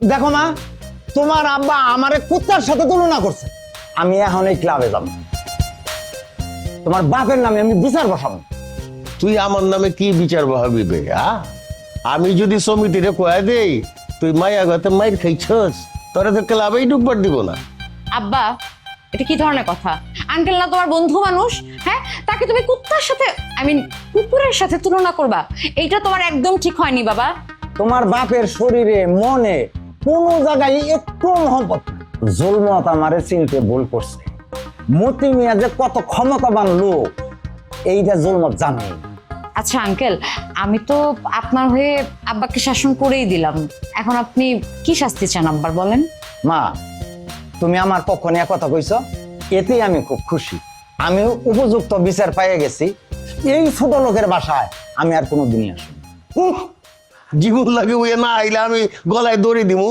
দেখো মা, তোমার আব্বা আমারে কুত্তার সাথে তুলনা করছে। আমি এখন এই ক্লাবে যাব, তোমার বাপের নামে আমি বিচার বসাবো। তুই আমার নামে কি বিচার বহাবি বে? আমি যদি সমিতিরে কয়ে দেই তুই মায়া গতে মাইর খাইছস, তোরা তো ক্লাবেই ঢুকবার দিব না। আব্বা, এটা কি ধরনের কথা? আঙ্কেল না তোমার বন্ধু মানুষ? হ্যাঁ, তাকে তুমি কুত্তার সাথে কুকুরের সাথে তুলনা করবা? এইটা তোমার একদম ঠিক হয়নি বাবা। তোমার বাপের শরীরে মনে কোনো জায়গায় একটু মহব্বত নাই। জুলমত আমারে চিনতে ভুল করছে। মতি মিয়া যে কত ক্ষমতাবান লোক এইটা জুলমত জানে। আচ্ছা আঙ্কেল, আমি তো আপনার হয়ে আব্বাকে শাসন করেই দিলাম, এখন আপনি কি শাস্তি চান আব্বার বলেন? মা, তুমি আমার পক্ষ নিয়ে কথা কইছো, এতেই আমি খুব খুশি। আমি উপযুক্ত বিচার পেয়ে গেছি। এই ছোট লোকের বাসায় আমি আর কোনো দিনই আসবো। জীবন লাগে ওই না আইলে আমি গলায় দড়ি দিমু।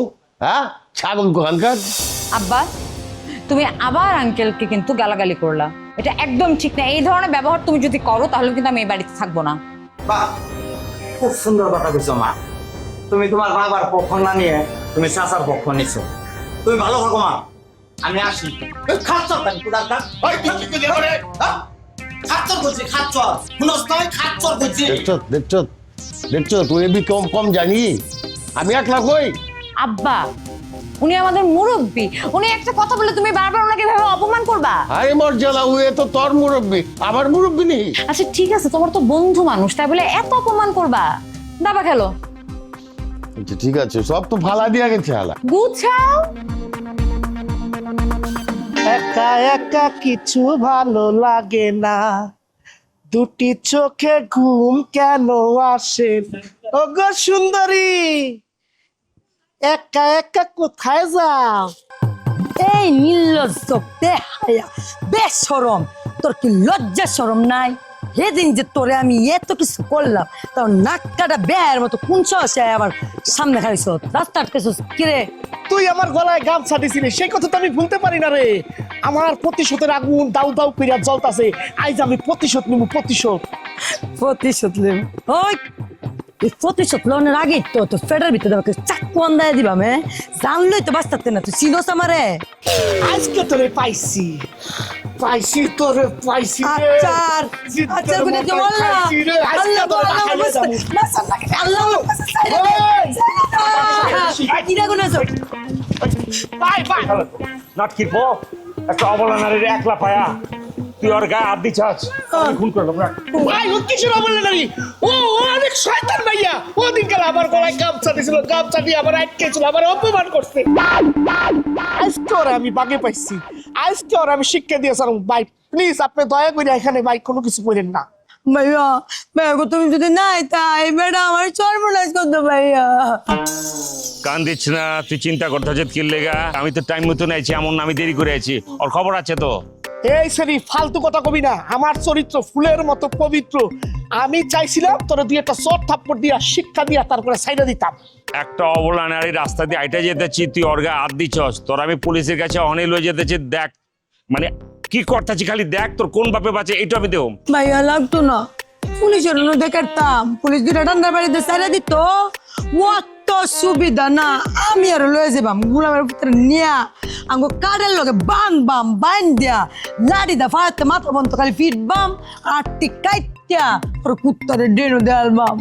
ছাগল কোহানকার। আব্বা, তুমি আবার আঙ্কেলকে কিন্তু গালাগালি করলা, এটা একদম ঠিক না। এই ধরনের ব্যবহার তুমি যদি করো তাহলে কিন্তু আমি এই বাড়িতে থাকবো না। বাহ, খুব সুন্দর কথা কইছো মা। তুমি তোমার বাবার পক্ষ না নিয়ে তুমি চাচার পক্ষ নিছো। তুমি ভালো থাকো মা, আমি আসি। খাচ্ছ কেন কুড়ালটা? খাচ্ছ করছি, খাচ্ছ শুনস তো, খাচ্ছ করছি। দেখছো তুই এবি কম কম জানি, আমি একলা কই। আব্বা, উনি আমাদের মুরব্বী, উনি একটা কথা বলে তুমি বারবার ওনাকে এভাবে অপমান করবা? আরে মর্যাদা, ওই তো তোর মুরব্বী, আমার মুরব্বী নেই। আচ্ছা ঠিক আছে, তোমার তো বন্ধু মানুষ, তাই বলে এত অপমান করবা? দাবা খেলো। আচ্ছা ঠিক আছে, সব তো ফালা দিয়া গেছে হালা। গুছাও। একা একা কিছু ভালো লাগে না, দুটি চোখে ঘুম কেন আসে? ওগো সুন্দরী, একা একা কোথায় যাও? এই নির্লজ্জ বেহায়া বেশরম, তোর কি লজ্জা শরম নাই? সেদিন যে তোরে আমি এত কিছু করলাম, তোর নাক কাটা বেহায়ের মতো কোন সাহসে আবার সামনে খাইছ? রাস্তা আটকেছিস কিরে? তুই আমার গলায় গামছা দিছিলি, সেই কথা তো আমি ভুলতে পারি না রে। আমার প্রতিশোধের আগুন দাউ দাউ কইরা জ্বলতাছে। আজ আমি প্রতিশোধ নিব, প্রতিশোধ। প্রতিশোধ নেব? ওই এই প্রতিশোধ লনের আগে তো তোর ফেডার ভিতরে আমাকে চাকু আন্দায় দিবাম। জানলই তো বাঁচতে না, তুই চিনোস আমারে? আজকে তোরে পাইছি, পাইছি তোরে পাইছি রে। আচার আচার করে তো বললাম আল্লাহ বলে মাসাল লাগে, আল্লাহ কিরা গুলো সব বাই বাই। নাটকির পো একটা অবলা নারীর একলা পায়া তুই ওর গায়ে হাত দিছাস, খুন করলাম না। ভাই ও কিসের বললেন নাকি? ও অনেক শয়তান ভাইয়া। ও দিনকাল আমার গলায় গামছা দিছিল, গামছা দিয়ে আমার আটকেছিল, আমার অপমান করছে। আজকে ওরা আমি বাগে পাইছি, আজকে ওরা আমি শিক্ষা দিয়েছিলাম। ভাই প্লিজ আপনি দয়া করে এখানে ভাই কোনো কিছু করেন না। ভাইয়া ভাইয়া গো, তুমি যদি নাই তাই বেটা আমার সর্বনাশ করতো ভাইয়া। কান দিচ্ছ না, তুই চিন্তা করতে হচ্ছে কি লেগা? আমি তো টাইম মতো নাইছি, এমন আমি দেরি করে আছি। ওর খবর আছে তো? এই সরি ফালতু কথা কবি না, আমার চরিত্র ফুলের মতো পবিত্র। আমি চাইছিলাম তোরা দুই একটা চট থাপ্পড় দিয়া শিক্ষা দিয়া তারপরে সাইডা দিতাম। একটা অবলা নারী রাস্তা দিয়ে আইটা যেতেছি, তুই ওর গায়ে হাত দিছস। তোর আমি পুলিশের কাছে অনেক লয়ে যেতেছি। দেখ মানে কি করতেছি, খালি দেখ তোর কোন বাপে বাঁচে, এইটা আমি দেব। ভাইয়া লাগতো না, পুলিশের লোক দেখাতাম, পুলিশ দুটা ঠান্ডা বাড়িতে সাইডা দিত। অত সুবিধা না, আমি আর লয়ে যাবাম গুলামের ভিতরে নিয়া আঙ্গো কাঠের লগে বান দিয়া লাড়ি দা ফাড়তে মাথা বন্ধ খালি ফিটবাম আর ঠিক কাইত্যা ওর কুত্তারে ডেনো দেয়ালবাম।